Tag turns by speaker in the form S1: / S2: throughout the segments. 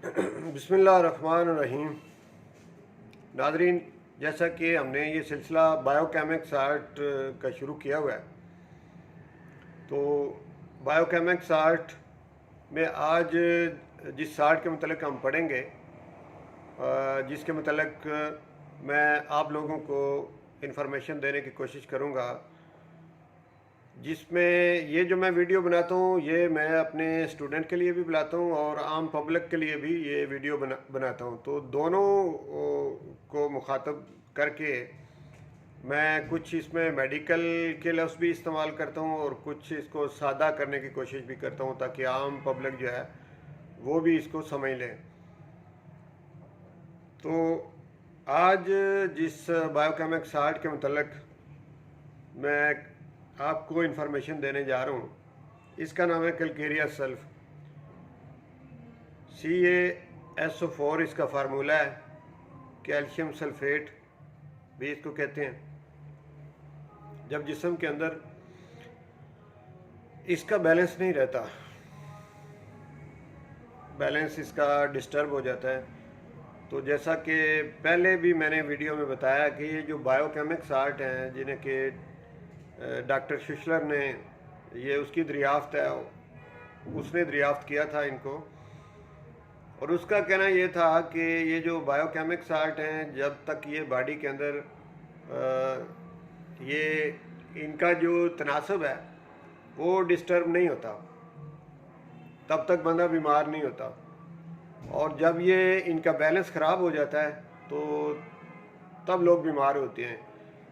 S1: बिस्मिल्लाहिर्रहमानिर्रहीम। नाज़रीन, जैसा कि हमने ये सिलसिला बायोकेमिक्स आर्ट का शुरू किया हुआ है, तो बायोकेमिक्स आर्ट में आज जिस आर्ट के मतलब हम पढ़ेंगे, जिसके मतलब मैं आप लोगों को इन्फॉर्मेशन देने की कोशिश करूँगा, जिसमें ये जो मैं वीडियो बनाता हूँ ये मैं अपने स्टूडेंट के लिए भी बनाता हूँ और आम पब्लिक के लिए भी ये वीडियो बनाता हूँ। तो दोनों को मुखातब करके मैं कुछ इसमें मेडिकल के लफ्ज़ भी इस्तेमाल करता हूँ और कुछ इसको सादा करने की कोशिश भी करता हूँ ताकि आम पब्लिक जो है वो भी इसको समझ लें। तो आज जिस बायोकेमिक्स आर्ट के मतलब मैं आपको इन्फॉर्मेशन देने जा रहा हूँ, इसका नाम है कैलकेरिया सल्फ। CaSO4 इसका फार्मूला है, कैल्शियम सल्फेट भी इसको कहते हैं। जब जिस्म के अंदर इसका बैलेंस नहीं रहता, बैलेंस इसका डिस्टर्ब हो जाता है, तो जैसा कि पहले भी मैंने वीडियो में बताया कि ये जो बायोकेमिक्स आर्ट हैं जिन्हें कि डॉक्टर शिशलर ने ये उसकी दरियाफ्त है, उसने दरियाफ्त किया था इनको, और उसका कहना ये था कि ये जो बायोकेमिक्स आर्ट हैं जब तक ये बॉडी के अंदर ये इनका जो तनासब है वो डिस्टर्ब नहीं होता, तब तक बंदा बीमार नहीं होता। और जब ये इनका बैलेंस ख़राब हो जाता है तो तब लोग बीमार होते हैं।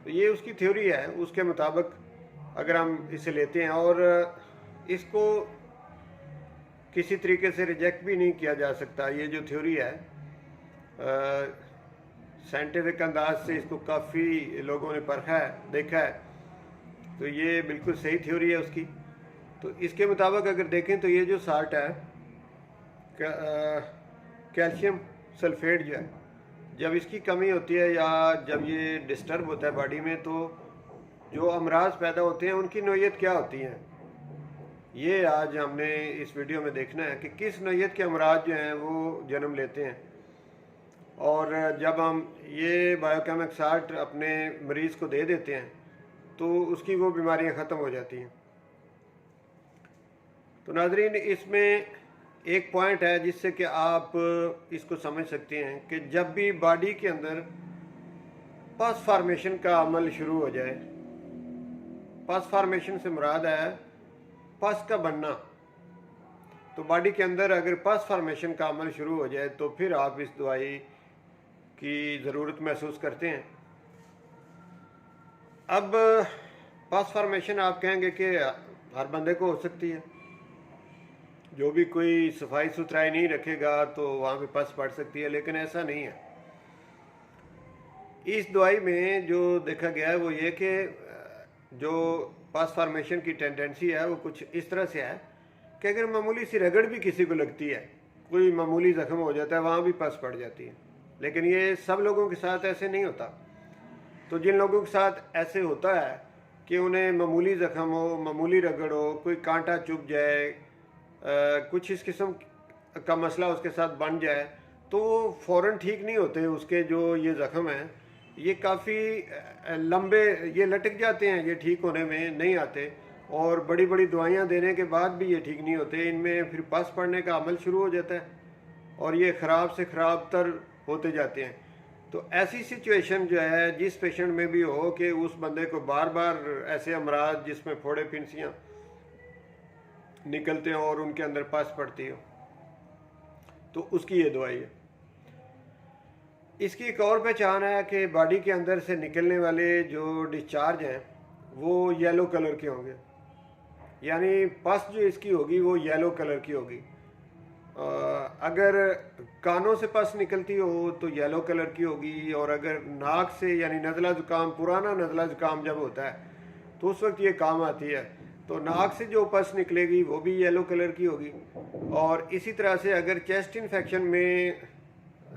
S1: तो ये उसकी थ्योरी है, उसके मुताबिक अगर हम इसे लेते हैं, और इसको किसी तरीके से रिजेक्ट भी नहीं किया जा सकता। ये जो थ्योरी है साइंटिफिक अंदाज से इसको काफ़ी लोगों ने परखा है, देखा है, तो ये बिल्कुल सही थ्योरी है उसकी। तो इसके मुताबिक अगर देखें तो ये जो साल्ट है कैल्शियम सल्फेट जो है, जब इसकी कमी होती है या जब ये डिस्टर्ब होता है बॉडी में, तो जो अमराज पैदा होते हैं उनकी नौयत क्या होती हैं, ये आज हमने इस वीडियो में देखना है कि किस नौयत के अमराज जो हैं वो जन्म लेते हैं। और जब हम ये बायोकेमिक्स आर्ट अपने मरीज़ को दे देते हैं तो उसकी वो बीमारियां ख़त्म हो जाती हैं। तो नाज़रीन, इसमें एक पॉइंट है जिससे कि आप इसको समझ सकते हैं कि जब भी बॉडी के अंदर पस फार्मेशन का अमल शुरू हो जाए, पस फार्मेशन से मुराद है पस का बनना, तो बॉडी के अंदर अगर पस फार्मेशन का अमल शुरू हो जाए तो फिर आप इस दवाई की ज़रूरत महसूस करते हैं। अब पस फार्मेशन आप कहेंगे कि हर बंदे को हो सकती है, जो भी कोई सफाई सुथराई नहीं रखेगा तो वहाँ पे पस पड़ सकती है, लेकिन ऐसा नहीं है। इस दवाई में जो देखा गया है वो ये कि जो पस फार्मेशन की टेंडेंसी है वो कुछ इस तरह से है कि अगर मामूली सी रगड़ भी किसी को लगती है, कोई मामूली ज़ख्म हो जाता है, वहाँ भी पस पड़ जाती है। लेकिन ये सब लोगों के साथ ऐसे नहीं होता। तो जिन लोगों के साथ ऐसे होता है कि उन्हें मामूली ज़ख्म हो, मामूली रगड़ हो, कोई कांटा चुभ जाए, कुछ इस किस्म का मसला उसके साथ बन जाए, तो फ़ौरन ठीक नहीं होते उसके जो ये ज़ख्म हैं, ये काफ़ी लंबे ये लटक जाते हैं, ये ठीक होने में नहीं आते, और बड़ी बड़ी दवाइयाँ देने के बाद भी ये ठीक नहीं होते। इनमें फिर पस पड़ने का अमल शुरू हो जाता है और ये ख़राब से ख़राब तर होते जाते हैं। तो ऐसी सिचुएशन जो है जिस पेशेंट में भी हो कि उस बंदे को बार बार ऐसे अमराज जिसमें फोड़े फिंसियाँ निकलते हो और उनके अंदर पस पड़ती हो, तो उसकी ये दवाई है। इसकी एक और पहचान है कि बॉडी के अंदर से निकलने वाले जो डिस्चार्ज हैं वो येलो कलर के होंगे, यानी पस जो इसकी होगी वो येलो कलर की होगी। अगर कानों से पस निकलती हो तो येलो कलर की होगी, और अगर नाक से यानी नज़ला ज़ुकाम, पुराना नज़ला ज़ुकाम जब होता है तो उस वक्त ये काम आती है, तो नाक से जो पस निकलेगी वो भी येलो कलर की होगी। और इसी तरह से अगर चेस्ट इन्फेक्शन में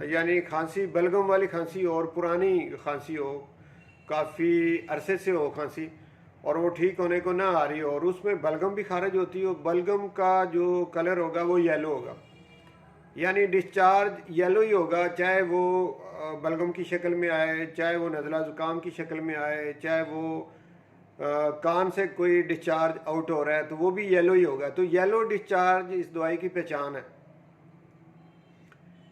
S1: यानी खांसी, बलगम वाली खांसी और पुरानी खांसी हो, काफ़ी अरसे से हो खांसी और वो ठीक होने को ना आ रही हो और उसमें बलगम भी खारिज होती हो, बलगम का जो कलर होगा वो येलो होगा। यानी डिस्चार्ज येलो ही होगा, चाहे वो बलगम की शक्ल में आए, चाहे वो नज़ला ज़ुकाम की शक्ल में आए, चाहे वो कान से कोई डिस्चार्ज आउट हो रहा है तो वो भी येलो ही होगा। तो येलो डिस्चार्ज इस दवाई की पहचान है।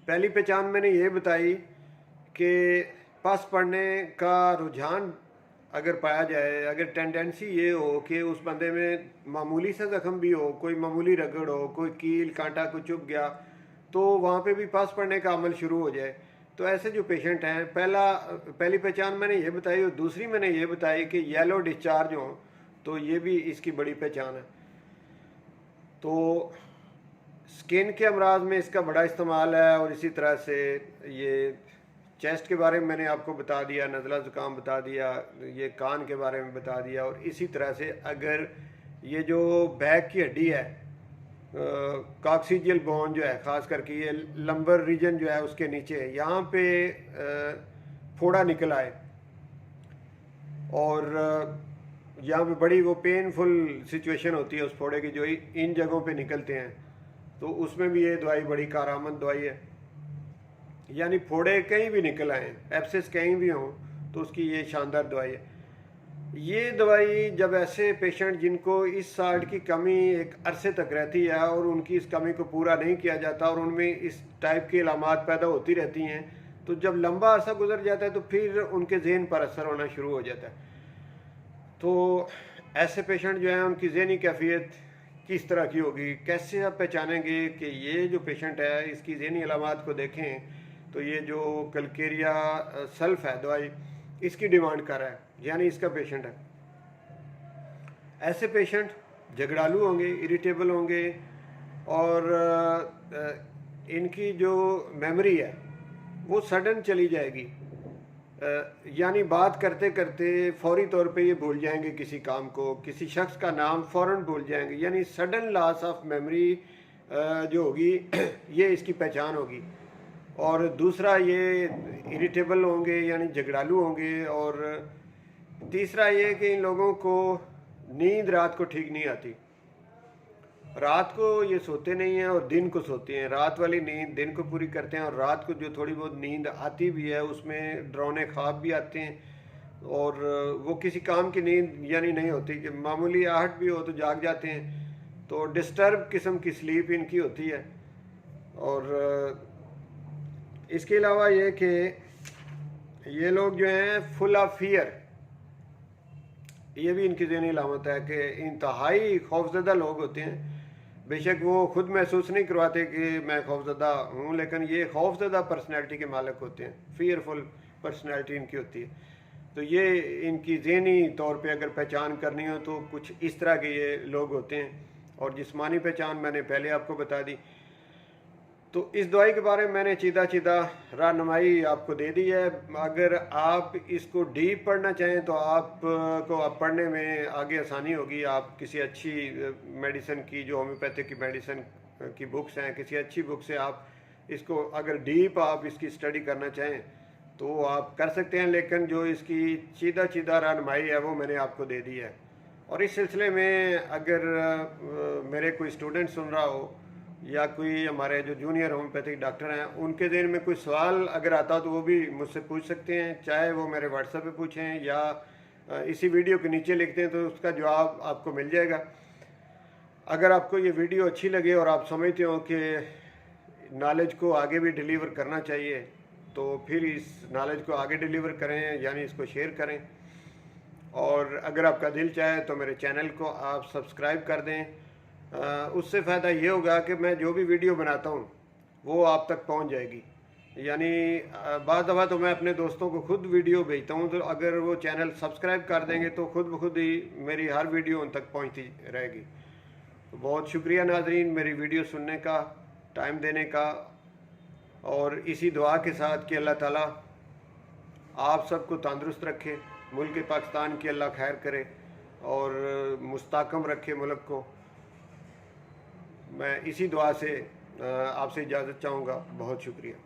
S1: पहली पहचान मैंने ये बताई कि पस पड़ने का रुझान अगर पाया जाए, अगर टेंडेंसी ये हो कि उस बंदे में मामूली सा ज़ख्म भी हो, कोई मामूली रगड़ हो, कोई कील कांटा को चुभ गया, तो वहाँ पे भी पस पड़ने का अमल शुरू हो जाए। तो ऐसे जो पेशेंट हैं, पहली पहचान मैंने ये बताई, और दूसरी मैंने ये बताई कि येलो डिस्चार्ज हो, तो ये भी इसकी बड़ी पहचान है। तो स्किन के अमराज में इसका बड़ा इस्तेमाल है, और इसी तरह से ये चेस्ट के बारे में मैंने आपको बता दिया, नज़ला ज़ुकाम बता दिया, ये कान के बारे में बता दिया। और इसी तरह से अगर ये जो बैक की हड्डी है, कॉक्सिजियल बोन जो है, ख़ास करके ये लंबर रीजन जो है उसके नीचे, यहाँ पे फोड़ा निकल आए और यहाँ पे बड़ी वो पेनफुल सिचुएशन होती है उस फोड़े की जो इन जगहों पे निकलते हैं, तो उसमें भी ये दवाई बड़ी कारआमद दवाई है। यानी फोड़े कहीं भी निकल आए, एब्सेस कहीं भी हों, तो उसकी ये शानदार दवाई है। ये दवाई जब ऐसे पेशेंट जिनको इस साल्ट की कमी एक अरसे तक रहती है और उनकी इस कमी को पूरा नहीं किया जाता और उनमें इस टाइप की अलामात पैदा होती रहती हैं, तो जब लंबा अरसा गुजर जाता है तो फिर उनके जहन पर असर होना शुरू हो जाता है। तो ऐसे पेशेंट जो हैं उनकी ज़हनी कैफियत किस तरह की होगी, कैसे आप पहचानेंगे कि ये जो पेशेंट है इसकी ज़हनी अलामात को देखें तो ये जो कलकेरिया सल्फ है दवाई, इसकी डिमांड कर रहा है, यानी इसका पेशेंट है। ऐसे पेशेंट झगड़ालू होंगे, इरिटेबल होंगे, और इनकी जो मेमोरी है वो सडन चली जाएगी, यानी बात करते करते फौरी तौर पे ये भूल जाएंगे किसी काम को, किसी शख्स का नाम फ़ौरन भूल जाएंगे, यानी सडन लॉस ऑफ मेमोरी जो होगी ये इसकी पहचान होगी। और दूसरा ये इरिटेबल होंगे, यानी झगड़ालू होंगे। और तीसरा ये कि इन लोगों को नींद रात को ठीक नहीं आती, रात को ये सोते नहीं हैं और दिन को सोते हैं, रात वाली नींद दिन को पूरी करते हैं, और रात को जो थोड़ी बहुत नींद आती भी है उसमें डरावने ख्वाब भी आते हैं, और वो किसी काम की नींद यानी नहीं होती, कि मामूली आहट भी हो तो जाग जाते हैं। तो डिस्टर्ब किस्म की स्लीप इनकी होती है। और इसके अलावा ये कि ये लोग जो हैं फुल ऑफ फियर, ये भी इनकी ज़हनी अलामत है कि इंतहाई खौफजदा लोग होते हैं। बेशक वो खुद महसूस नहीं करवाते कि मैं खौफजदा हूँ, लेकिन ये खौफजदा पर्सनैलिटी के मालिक होते हैं, फियरफुल पर्सनैलिटी इनकी होती है। तो ये इनकी ज़हनी तौर पे अगर पहचान करनी हो तो कुछ इस तरह के ये लोग होते हैं। और जिस्मानी पहचान मैंने पहले आपको बता दी। तो इस दवाई के बारे में मैंने सीधा रहनुमाई आपको दे दी है। अगर आप इसको डीप पढ़ना चाहें तो आपको आप पढ़ने में आगे आसानी होगी। आप किसी अच्छी मेडिसिन की, जो होम्योपैथिक की मेडिसिन की बुक्स हैं, किसी अच्छी बुक से आप इसको अगर डीप आप इसकी स्टडी करना चाहें तो आप कर सकते हैं, लेकिन जो इसकी सीधा रहनुमाई है वो मैंने आपको दे दी है। और इस सिलसिले में अगर मेरे कोई स्टूडेंट सुन रहा हो या कोई हमारे जो जूनियर होम्योपैथिक डॉक्टर हैं, उनके ज़हन में कोई सवाल अगर आता हो तो वो भी मुझसे पूछ सकते हैं, चाहे वो मेरे व्हाट्सएप पे पूछें या इसी वीडियो के नीचे लिखते हैं, तो उसका जवाब आपको मिल जाएगा। अगर आपको ये वीडियो अच्छी लगे और आप समझते हो कि नॉलेज को आगे भी डिलीवर करना चाहिए, तो फिर इस नॉलेज को आगे डिलीवर करें, यानी इसको शेयर करें। और अगर आपका दिल चाहे तो मेरे चैनल को आप सब्सक्राइब कर दें। उससे फ़ायदा ये होगा कि मैं जो भी वीडियो बनाता हूँ वो आप तक पहुँच जाएगी। यानी बाद दफ़ा तो मैं अपने दोस्तों को खुद वीडियो भेजता हूँ, तो अगर वो चैनल सब्सक्राइब कर देंगे तो खुद ब खुद ही मेरी हर वीडियो उन तक पहुँचती रहेगी। तो बहुत शुक्रिया नाजरीन मेरी वीडियो सुनने का, टाइम देने का, और इसी दुआ के साथ कि अल्लाह ताला आप सबको तंदुरुस्त रखे, मुल्क पाकिस्तान की अल्लाह खैर करे और मुस्तहकम रखे मुल्क को। मैं इसी दुआ से आपसे इजाज़त चाहूँगा। बहुत शुक्रिया।